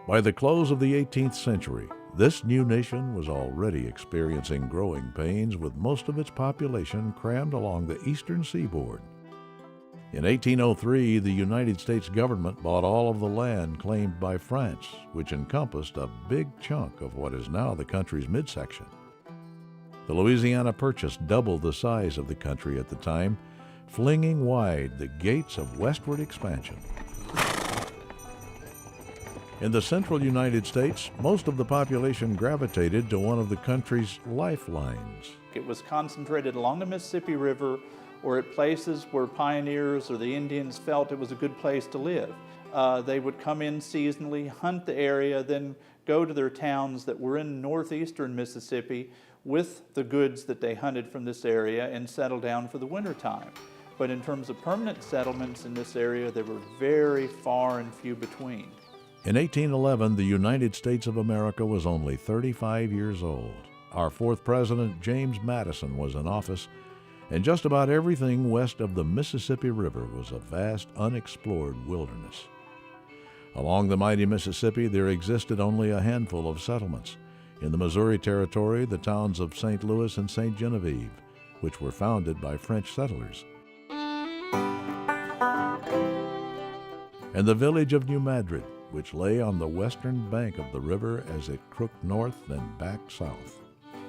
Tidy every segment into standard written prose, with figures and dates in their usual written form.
By the close of the 18th century, this new nation was already experiencing growing pains, with most of its population crammed along the eastern seaboard. In 1803, the United States government bought all of the land claimed by France, which encompassed a big chunk of what is now the country's midsection. The Louisiana Purchase doubled the size of the country at the time, flinging wide the gates of westward expansion. In the central United States, most of the population gravitated to one of the country's lifelines. It was concentrated along the Mississippi River or at places where pioneers or the Indians felt it was a good place to live. They would come in seasonally, hunt the area, then go to their towns that were in northeastern Mississippi with the goods that they hunted from this area and settle down for the wintertime. But in terms of permanent settlements in this area, they were very far and few between. In 1811, the United States of America was only 35 years old. Our fourth president, James Madison, was in office, and just about everything west of the Mississippi River was a vast, unexplored wilderness. Along the mighty Mississippi, there existed only a handful of settlements. In the Missouri Territory, the towns of St. Louis and St. Genevieve, which were founded by French settlers, and the village of New Madrid, which lay on the western bank of the river as it crooked north and back south.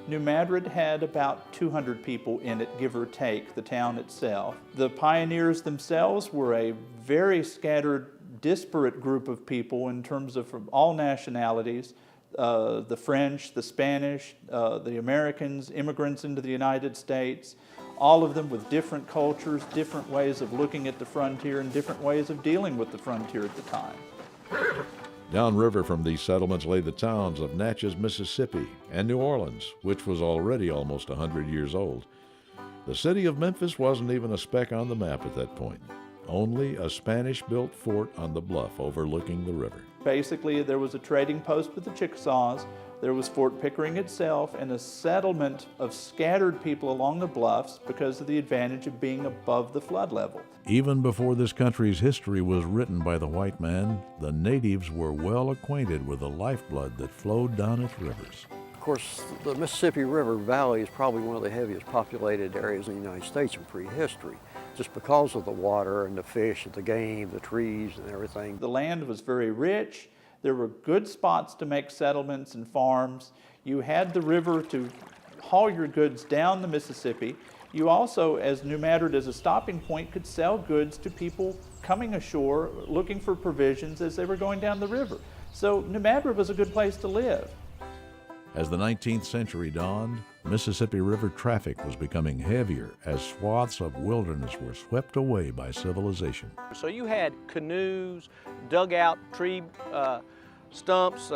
New Madrid had about 200 people in it, give or take, the town itself. The pioneers themselves were a very scattered, disparate group of people in terms of from all nationalities. The French, the Spanish, the Americans, immigrants into the United States, all of them with different cultures, different ways of looking at the frontier, and different ways of dealing with the frontier at the time. Downriver from these settlements lay the towns of Natchez, Mississippi, and New Orleans, which was already almost 100 years old. The city of Memphis wasn't even a speck on the map at that point, only a Spanish-built fort on the bluff overlooking the river. Basically, there was a trading post with the Chickasaws, there was Fort Pickering itself, and a settlement of scattered people along the bluffs because of the advantage of being above the flood level. Even before this country's history was written by the white man, the natives were well acquainted with the lifeblood that flowed down its rivers. Of course, the Mississippi River Valley is probably one of the heaviest populated areas in the United States in prehistory, just because of the water and the fish and the game, the trees and everything. The land was very rich. There were good spots to make settlements and farms. You had the river to haul your goods down the Mississippi. You also, as New Madrid as a stopping point, could sell goods to people coming ashore looking for provisions as they were going down the river. So New Madrid was a good place to live. As the 19th century dawned, Mississippi River traffic was becoming heavier as swaths of wilderness were swept away by civilization. So you had canoes, dugout tree stumps,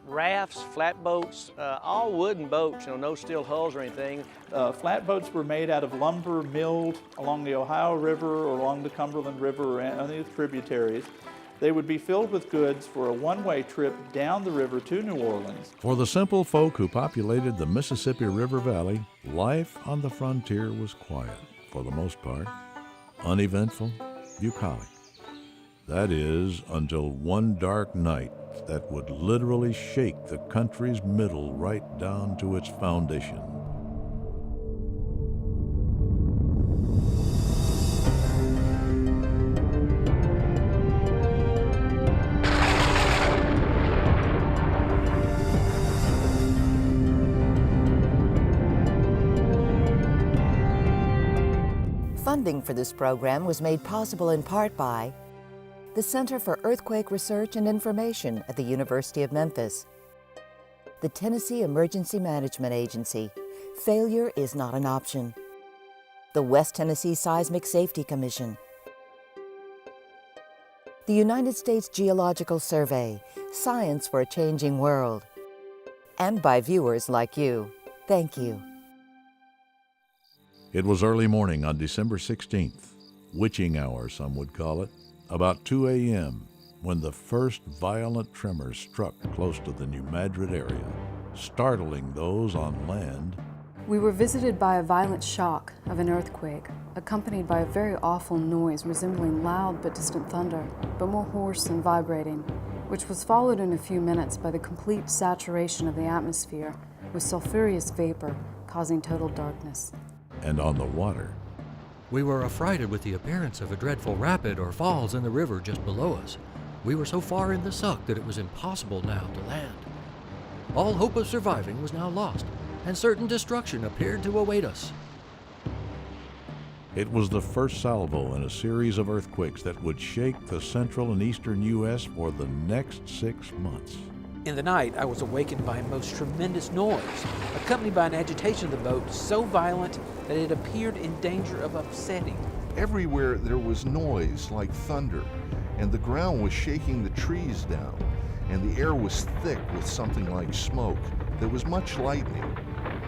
rafts, flatboats, all wooden boats, no steel hulls or anything. Flatboats were made out of lumber milled along the Ohio River or along the Cumberland River or any of the tributaries. They would be filled with goods for a one-way trip down the river to New Orleans. For the simple folk who populated the Mississippi River Valley, life on the frontier was quiet, for the most part, uneventful, bucolic. That is, until one dark night that would literally shake the country's middle right down to its foundation. Funding for this program was made possible in part by the Center for Earthquake Research and Information at the University of Memphis, the Tennessee Emergency Management Agency, failure is not an option, the West Tennessee Seismic Safety Commission, the United States Geological Survey, Science for a Changing World, and by viewers like you. Thank you. It was early morning on December 16th, witching hour some would call it, about 2 a.m., when the first violent tremor struck close to the New Madrid area, startling those on land We were visited by a violent shock of an earthquake, accompanied by a very awful noise resembling loud but distant thunder, but more hoarse and vibrating, which was followed in a few minutes by the complete saturation of the atmosphere with sulfurous vapor, causing total darkness. And on the water, we were affrighted with the appearance of a dreadful rapid or falls in the river just below us. We were so far in the suck that it was impossible now to land. All hope of surviving was now lost, and certain destruction appeared to await us. it was the first salvo in a series of earthquakes that would shake the central and eastern U.S. for the next 6 months. In the night, I was awakened by a most tremendous noise, accompanied by an agitation of the boat so violent that it appeared in danger of upsetting. Everywhere there was noise like thunder, and the ground was shaking the trees down, and the air was thick with something like smoke. There was much lightning.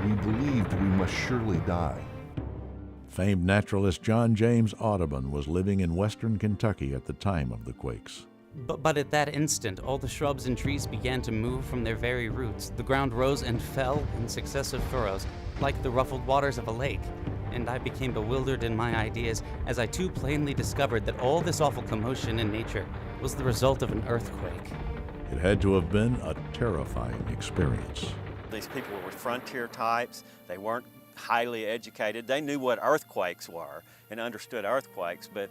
We believed we must surely die. Famed naturalist John James Audubon was living in western Kentucky at the time of the quakes. But at that instant, all the shrubs and trees began to move from their very roots. The ground rose and fell in successive furrows, like the ruffled waters of a lake. And I became bewildered in my ideas as I too plainly discovered that all this awful commotion in nature was the result of an earthquake. It had to have been a terrifying experience. These people were frontier types. They weren't highly educated. They knew what earthquakes were and understood earthquakes, but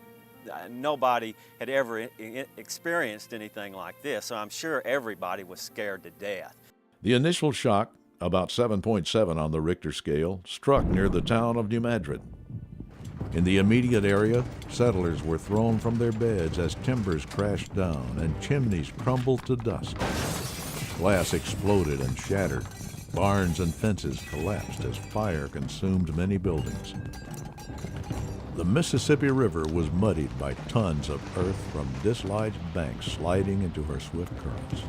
nobody had ever experienced anything like this, so I'm sure everybody was scared to death. The initial shock, about 7.7 on the Richter scale, struck near the town of New Madrid. In the immediate area, settlers were thrown from their beds as timbers crashed down and chimneys crumbled to dust. Glass exploded and shattered. Barns and fences collapsed as fire consumed many buildings. The Mississippi River was muddied by tons of earth from dislodged banks sliding into her swift currents.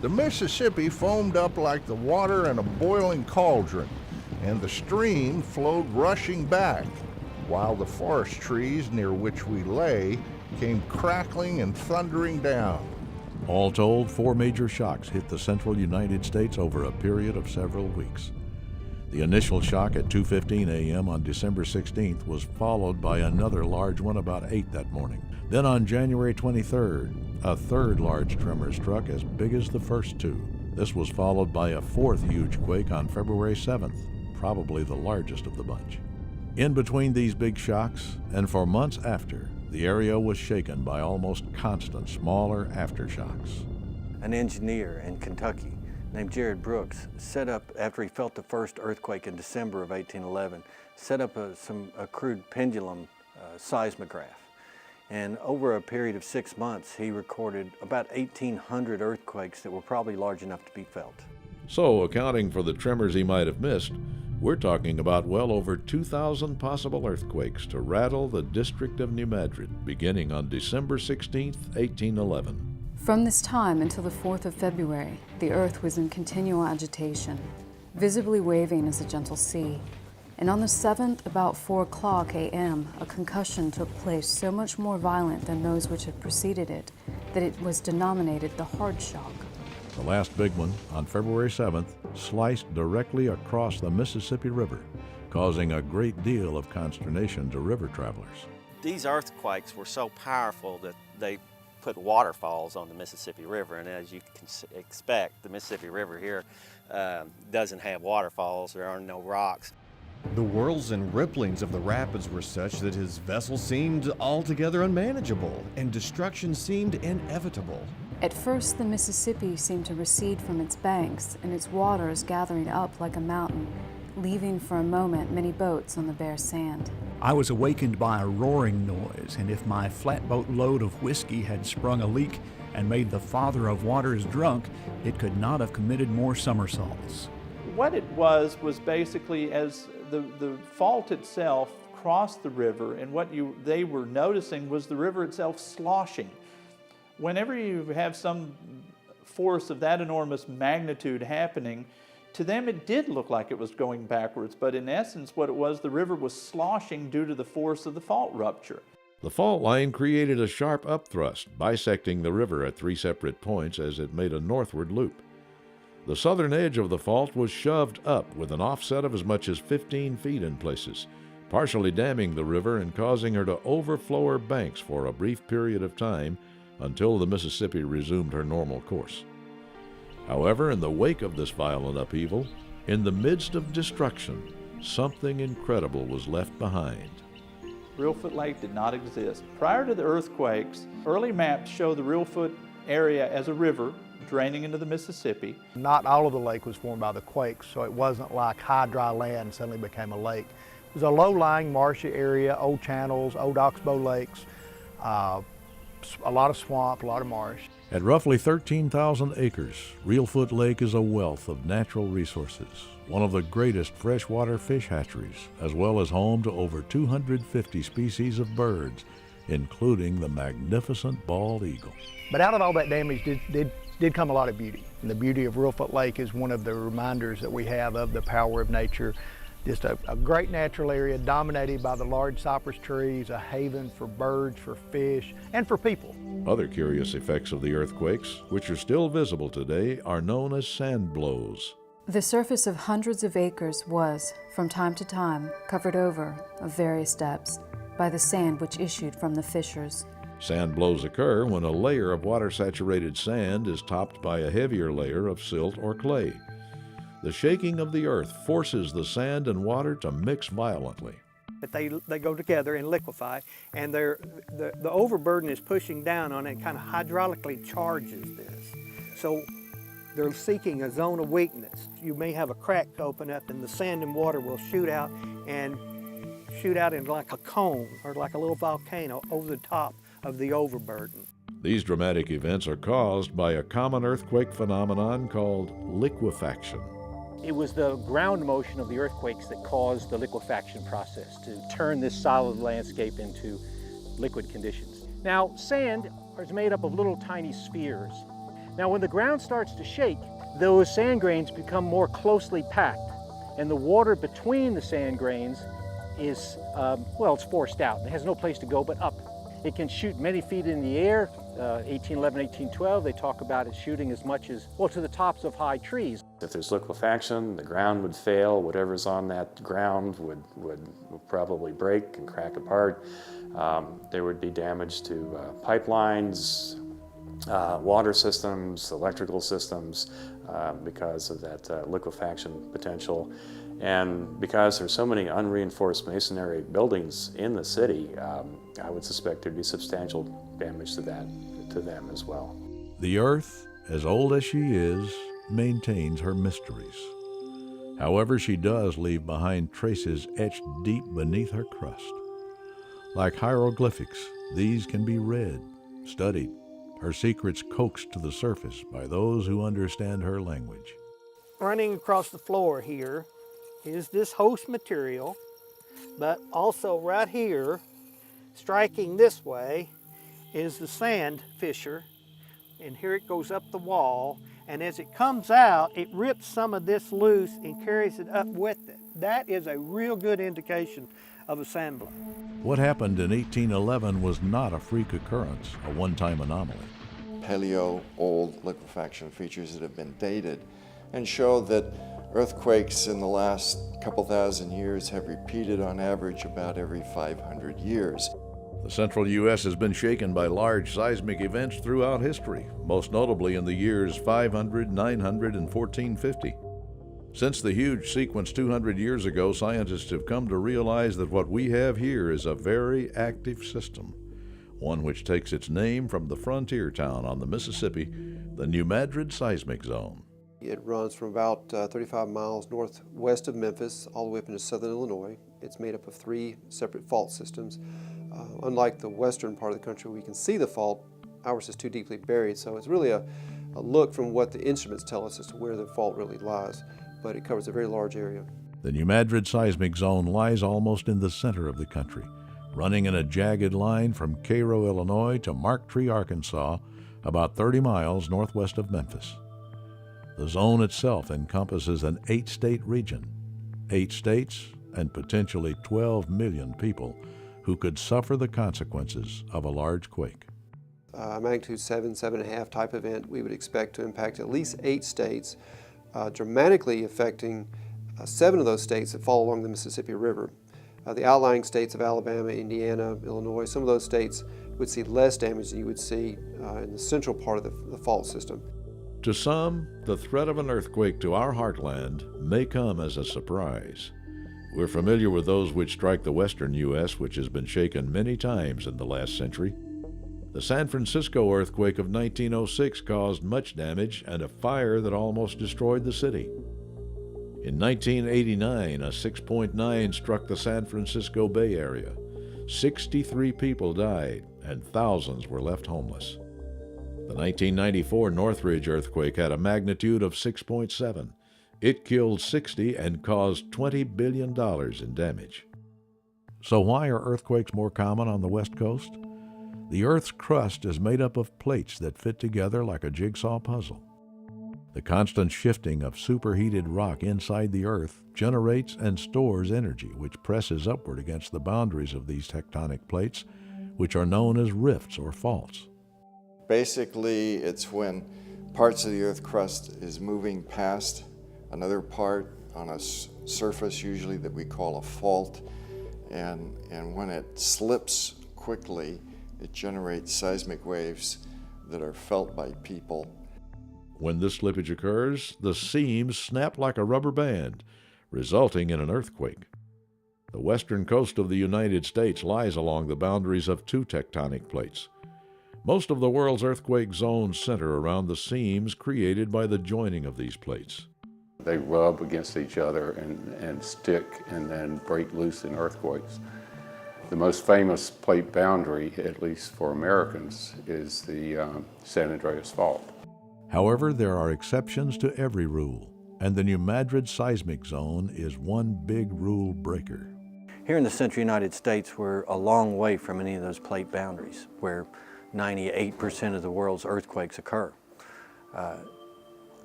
The Mississippi foamed up like the water in a boiling cauldron, and the stream flowed rushing back, while the forest trees near which we lay came crackling and thundering down. All told, 4 major shocks hit the central United States over a period of several weeks. The initial shock at 2:15 a.m. on December 16th was followed by another large one about 8 that morning. Then on January 23rd, a third large tremor struck as big as the first 2. This was followed by a 4th huge quake on February 7th, probably the largest of the bunch. In between these big shocks, and for months after, the area was shaken by almost constant smaller aftershocks. An engineer in Kentucky named Jared Brooks set up, after he felt the first earthquake in December of 1811, set up a crude pendulum seismograph. And over a period of 6 months, he recorded about 1,800 earthquakes that were probably large enough to be felt. So, accounting for the tremors he might have missed, we're talking about well over 2,000 possible earthquakes to rattle the district of New Madrid, beginning on December 16, 1811. From this time until the 4th of February, the earth was in continual agitation, visibly waving as a gentle sea. And on the 7th, about 4 o'clock a.m., a concussion took place so much more violent than those which had preceded it that it was denominated the hard shock. The last big one, on February 7th, sliced directly across the Mississippi River, causing a great deal of consternation to river travelers. These earthquakes were so powerful that they put waterfalls on the Mississippi River, and as you can expect, the Mississippi River here doesn't have waterfalls. There are no rocks. The whirls and ripplings of the rapids were such that his vessel seemed altogether unmanageable, and destruction seemed inevitable. At first, the Mississippi seemed to recede from its banks, and its waters gathering up like a mountain, leaving for a moment many boats on the bare sand. I was awakened by a roaring noise, and if my flatboat load of whiskey had sprung a leak and made the Father of Waters drunk, it could not have committed more somersaults. What it was basically as the fault itself crossed the river, and what they were noticing was the river itself sloshing. Whenever you have some force of that enormous magnitude happening, to them it did look like it was going backwards, but in essence what it was, the river was sloshing due to the force of the fault rupture. The fault line created a sharp upthrust, bisecting the river at 3 separate points as it made a northward loop. The southern edge of the fault was shoved up with an offset of as much as 15 feet in places, partially damming the river and causing her to overflow her banks for a brief period of time until the Mississippi resumed her normal course. However, in the wake of this violent upheaval, in the midst of destruction, something incredible was left behind. Reelfoot Lake did not exist. Prior to the earthquakes, early maps show the Reelfoot area as a river draining into the Mississippi. Not all of the lake was formed by the quakes, so it wasn't like high dry land suddenly became a lake. It was a low-lying marshy area, old channels, old oxbow lakes, a lot of swamp, a lot of marsh. At roughly 13,000 acres, Reelfoot Lake is a wealth of natural resources, one of the greatest freshwater fish hatcheries, as well as home to over 250 species of birds, including the magnificent bald eagle. But out of all that damage did come a lot of beauty. And the beauty of Reelfoot Lake is one of the reminders that we have of the power of nature. Just a great natural area dominated by the large cypress trees, a haven for birds, for fish, and for people. Other curious effects of the earthquakes, which are still visible today, are known as sand blows. The surface of hundreds of acres was, from time to time, covered over, of various depths, by the sand which issued from the fissures. Sand blows occur when a layer of water-saturated sand is topped by a heavier layer of silt or clay. The shaking of the earth forces the sand and water to mix violently. But they go together and liquefy, and the overburden is pushing down on it and kind of hydraulically charges this. So they're seeking a zone of weakness. You may have a crack open up and the sand and water will shoot out in like a cone or like a little volcano over the top of the overburden. These dramatic events are caused by a common earthquake phenomenon called liquefaction. It was the ground motion of the earthquakes that caused the liquefaction process to turn this solid landscape into liquid conditions. Now, sand is made up of little tiny spheres. Now, when the ground starts to shake, those sand grains become more closely packed, and the water between the sand grains is, it's forced out. It has no place to go but up. It can shoot many feet in the air. 1811, 1812, they talk about it shooting as much as, to the tops of high trees. If there's liquefaction, the ground would fail. Whatever's on that ground would probably break and crack apart. There would be damage to pipelines, water systems, electrical systems because of that liquefaction potential. And because there's so many unreinforced masonry buildings in the city, I would suspect there'd be substantial damage to them as well. The earth, as old as she is, maintains her mysteries. However, she does leave behind traces etched deep beneath her crust. Like hieroglyphics, these can be read, studied, her secrets coaxed to the surface by those who understand her language. Running across the floor here is this host material, but also right here, striking this way, is the sand fissure, and here it goes up the wall, and as it comes out, it rips some of this loose and carries it up with it. That is a real good indication of a sand blow. What happened in 1811 was not a freak occurrence, a one-time anomaly. Paleo old liquefaction features that have been dated and show that earthquakes in the last couple thousand years have repeated on average about every 500 years. The Central U.S. has been shaken by large seismic events throughout history, most notably in the years 500, 900, and 1450. Since the huge sequence 200 years ago, scientists have come to realize that what we have here is a very active system, one which takes its name from the frontier town on the Mississippi, the New Madrid Seismic Zone. It runs from about 35 miles northwest of Memphis all the way up into southern Illinois. It's made up of 3 separate fault systems. Unlike the western part of the country, we can see the fault. Ours is too deeply buried, so it's really a look from what the instruments tell us as to where the fault really lies, but it covers a very large area. The New Madrid Seismic Zone lies almost in the center of the country, running in a jagged line from Cairo, Illinois to Marktree, Arkansas, about 30 miles northwest of Memphis. The zone itself encompasses an 8-state region, 8 states and potentially 12 million people who could suffer the consequences of a large quake. Magnitude 7, 7.5 type event we would expect to impact at least 8 states dramatically affecting 7 of those states that fall along the Mississippi River. The outlying states of Alabama, Indiana, Illinois, some of those states would see less damage than you would see in the central part of the fault system. To some, the threat of an earthquake to our heartland may come as a surprise. We're familiar with those which strike the western U.S., which has been shaken many times in the last century. The San Francisco earthquake of 1906 caused much damage and a fire that almost destroyed the city. In 1989, a 6.9 struck the San Francisco Bay Area. 63 people died and thousands were left homeless. The 1994 Northridge earthquake had a magnitude of 6.7. It killed 60 and caused $20 billion in damage. So why are earthquakes more common on the West Coast? The Earth's crust is made up of plates that fit together like a jigsaw puzzle. The constant shifting of superheated rock inside the Earth generates and stores energy, which presses upward against the boundaries of these tectonic plates, which are known as rifts or faults. Basically, it's when parts of the Earth crust is moving past another part on a surface usually that we call a fault, and when it slips quickly, it generates seismic waves that are felt by people. When this slippage occurs, the seams snap like a rubber band, resulting in an earthquake. The western coast of the United States lies along the boundaries of 2 tectonic plates. Most of the world's earthquake zones center around the seams created by the joining of these plates. They rub against each other and stick and then break loose in earthquakes. The most famous plate boundary, at least for Americans, is the San Andreas Fault. However, there are exceptions to every rule, and the new Madrid Seismic Zone is one big rule breaker. Here in the central United States, we're a long way from any of those plate boundaries, where 98% of the world's earthquakes occur.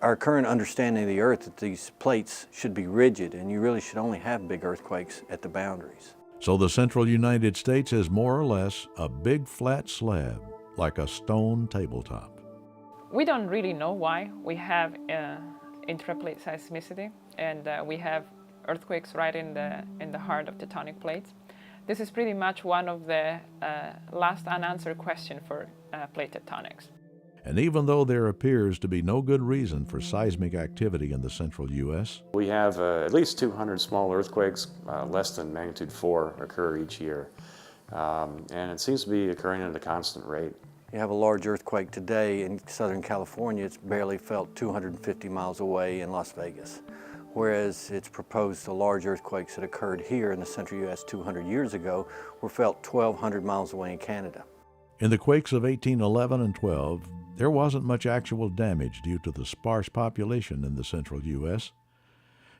Our current understanding of the Earth that these plates should be rigid, and you really should only have big earthquakes at the boundaries. So the central United States is more or less a big flat slab, like a stone tabletop. We don't really know why we have intraplate seismicity, and we have earthquakes right in the heart of tectonic plates. This is pretty much one of the last unanswered questions for plate tectonics. And even though there appears to be no good reason for seismic activity in the central U.S., we have at least 200 small earthquakes, less than magnitude 4, occur each year. And it seems to be occurring at a constant rate. You have a large earthquake today in Southern California, it's barely felt 250 miles away in Las Vegas. Whereas it's proposed the large earthquakes that occurred here in the central U.S. 200 years ago were felt 1,200 miles away in Canada. in the quakes of 1811 and 12, there wasn't much actual damage due to the sparse population in the Central U.S.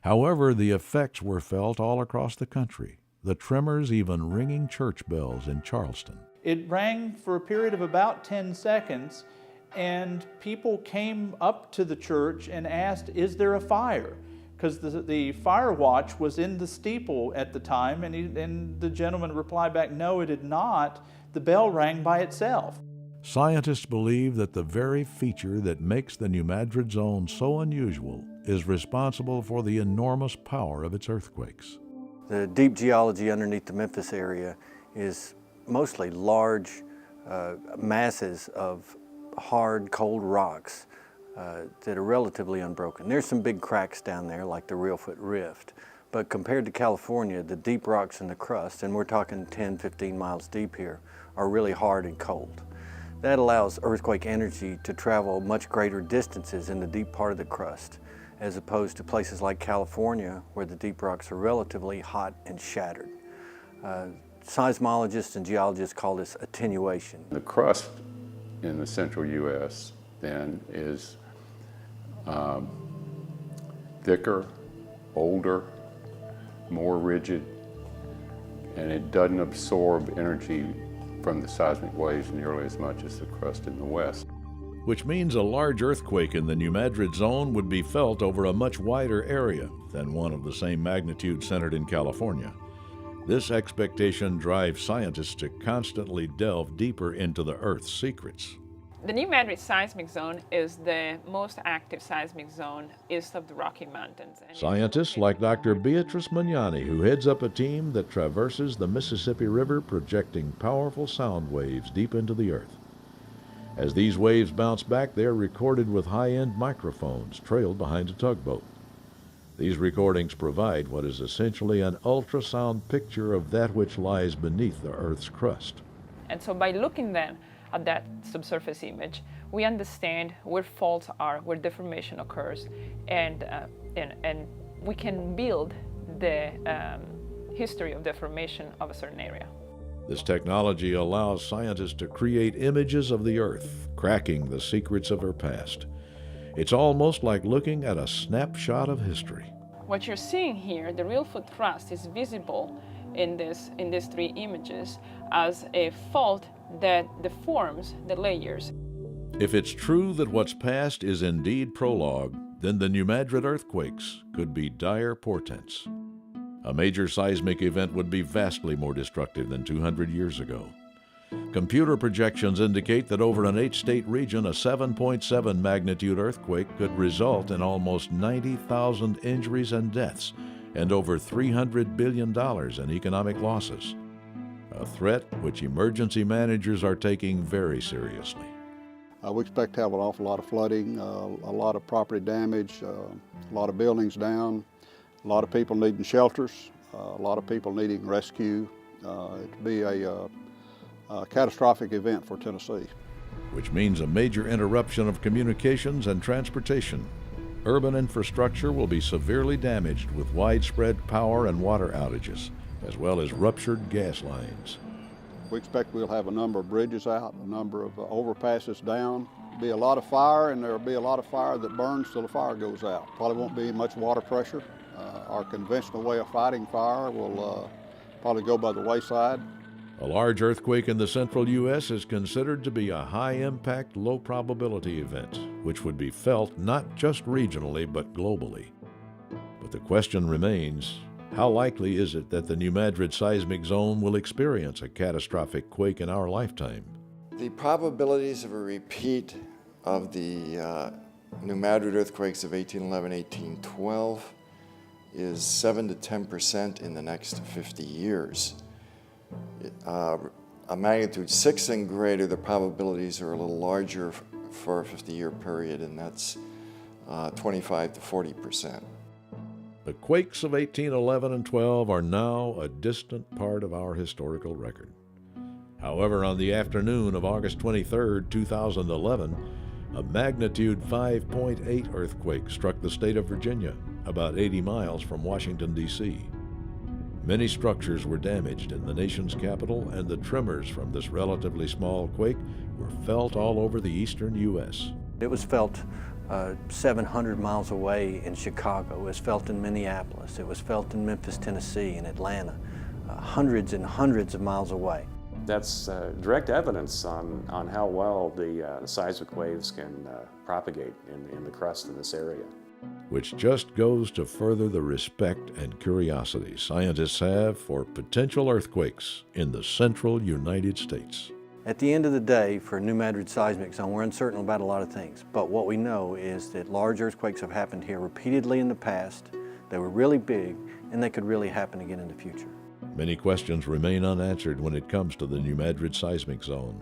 However, the effects were felt all across the country, the tremors even ringing church bells in Charleston. It rang for a period of about 10 seconds, and people came up to the church and asked, is there a fire? Because the fire watch was in the steeple at the time, and the gentleman replied back, no, it had not. The bell rang by itself. Scientists believe that the very feature that makes the New Madrid Zone so unusual is responsible for the enormous power of its earthquakes. The deep geology underneath the Memphis area is mostly large masses of hard, cold rocks that are relatively unbroken. There's some big cracks down there like the Bradfute Rift, but compared to California, the deep rocks in the crust, and we're talking 10, 15 miles deep here, are really hard and cold. That allows earthquake energy to travel much greater distances in the deep part of the crust, as opposed to places like California, where the deep rocks are relatively hot and shattered. Seismologists and geologists call this attenuation. The crust in the Central U.S. then is thicker, older, more rigid, and it doesn't absorb energy from the seismic waves nearly as much as the crust in the west. Which means a large earthquake in the New Madrid Zone would be felt over a much wider area than one of the same magnitude centered in California. This expectation drives scientists to constantly delve deeper into the Earth's secrets. The New Madrid Seismic Zone is the most active seismic zone east of the Rocky Mountains. Scientists like Dr. Beatrice Magnani, who heads up a team that traverses the Mississippi River projecting powerful sound waves deep into the earth. As these waves bounce back, they are recorded with high-end microphones trailed behind a tugboat. These recordings provide what is essentially an ultrasound picture of that which lies beneath the Earth's crust. And so by looking then at that subsurface image, we understand where faults are, where deformation occurs, and we can build the history of deformation of a certain area. This technology allows scientists to create images of the Earth, cracking the secrets of her past. It's almost like looking at a snapshot of history. What you're seeing here, the real foot thrust, is visible in these three images as a fault that deforms the layers. If it's true that what's past is indeed prologue, then the New Madrid earthquakes could be dire portents. A major seismic event would be vastly more destructive than 200 years ago. Computer projections indicate that over an 8-state region, a 7.7 magnitude earthquake could result in almost 90,000 injuries and deaths and over $300 billion in economic losses. A threat which emergency managers are taking very seriously. We expect to have an awful lot of flooding, a lot of property damage, a lot of buildings down, a lot of people needing shelters, a lot of people needing rescue. It'd be a catastrophic event for Tennessee. Which means a major interruption of communications and transportation. Urban infrastructure will be severely damaged with widespread power and water outages, as well as ruptured gas lines. We expect we'll have a number of bridges out, a number of overpasses down. There'll be a lot of fire, and there'll be a lot of fire that burns till the fire goes out. Probably won't be much water pressure. Our conventional way of fighting fire will probably go by the wayside. A large earthquake in the Central U.S. is considered to be a high-impact, low-probability event, which would be felt not just regionally but globally. But the question remains, how likely is it that the New Madrid Seismic Zone will experience a catastrophic quake in our lifetime? The probabilities of a repeat of the New Madrid earthquakes of 1811, 1812 is 7 to 10% in the next 50 years. A magnitude 6 and greater, the probabilities are a little larger for a 50-year period, and that's 25 to 40%. The quakes of 1811 and 12 are now a distant part of our historical record. However, on the afternoon of August 23, 2011, a magnitude 5.8 earthquake struck the state of Virginia, about 80 miles from Washington, D.C. Many structures were damaged in the nation's capital, and the tremors from this relatively small quake were felt all over the eastern U.S. It was felt 700 miles away in Chicago. It was felt in Minneapolis. It was felt in Memphis, Tennessee, and Atlanta, hundreds and hundreds of miles away. That's direct evidence on how well the seismic waves can propagate in the crust in this area. Which just goes to further the respect and curiosity scientists have for potential earthquakes in the central United States. At the end of the day, for New Madrid Seismic Zone, we're uncertain about a lot of things, but what we know is that large earthquakes have happened here repeatedly in the past, they were really big, and they could really happen again in the future. Many questions remain unanswered when it comes to the New Madrid Seismic Zone.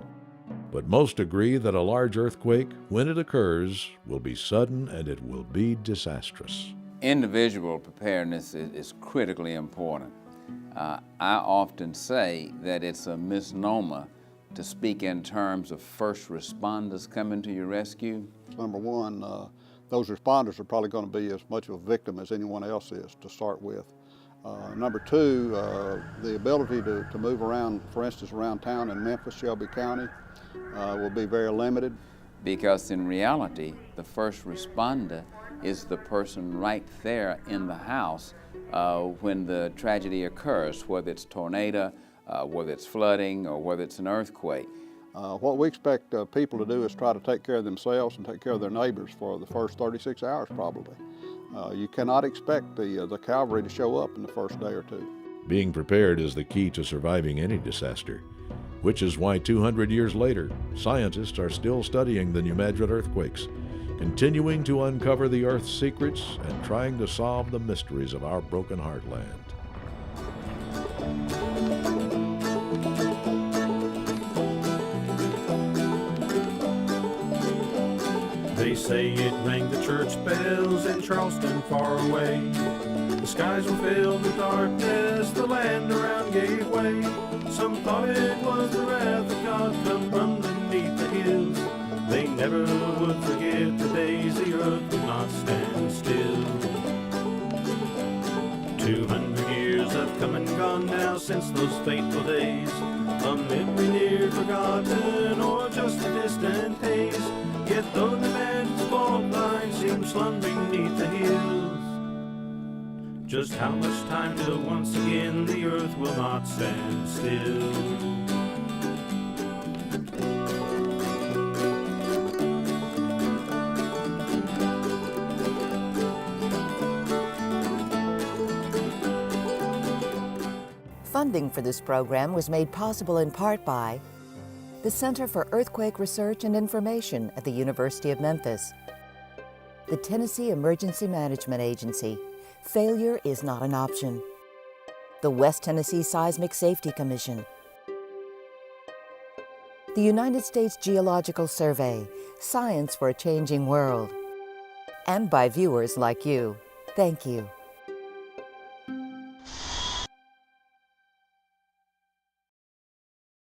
But most agree that a large earthquake, when it occurs, will be sudden and it will be disastrous. Individual preparedness is critically important. I often say that it's a misnomer to speak in terms of first responders coming to your rescue. Number one, those responders are probably going to be as much of a victim as anyone else is to start with. Number two, the ability to move around, for instance, around town in Memphis, Shelby County, will be very limited. Because in reality, the first responder is the person right there in the house when the tragedy occurs, whether it's tornado, whether it's flooding, or whether it's an earthquake. What we expect people to do is try to take care of themselves and take care of their neighbors for the first 36 hours probably. You cannot expect the cavalry to show up in the first day or two. Being prepared is the key to surviving any disaster. which is why 200 years later, scientists are still studying the New Madrid earthquakes, continuing to uncover the Earth's secrets and trying to solve the mysteries of our broken heartland. They say it rang the church bells in Charleston far away. The skies were filled with darkness, the land around gave way. Some thought it was the wrath of God come from beneath the hills. They never would forget the days the earth would not stand still. 200 years have come and gone now since those fateful days. A memory near forgotten or just a distant haze. Yet though the man's fault line seems slumbering beneath the hills, just how much time till once again the earth will not stand still? Funding for this program was made possible in part by the Center for Earthquake Research and Information at the University of Memphis, the Tennessee Emergency Management Agency. Failure is not an option. The West Tennessee Seismic Safety Commission, the United States Geological Survey, Science for a Changing World, and by viewers like you. Thank you.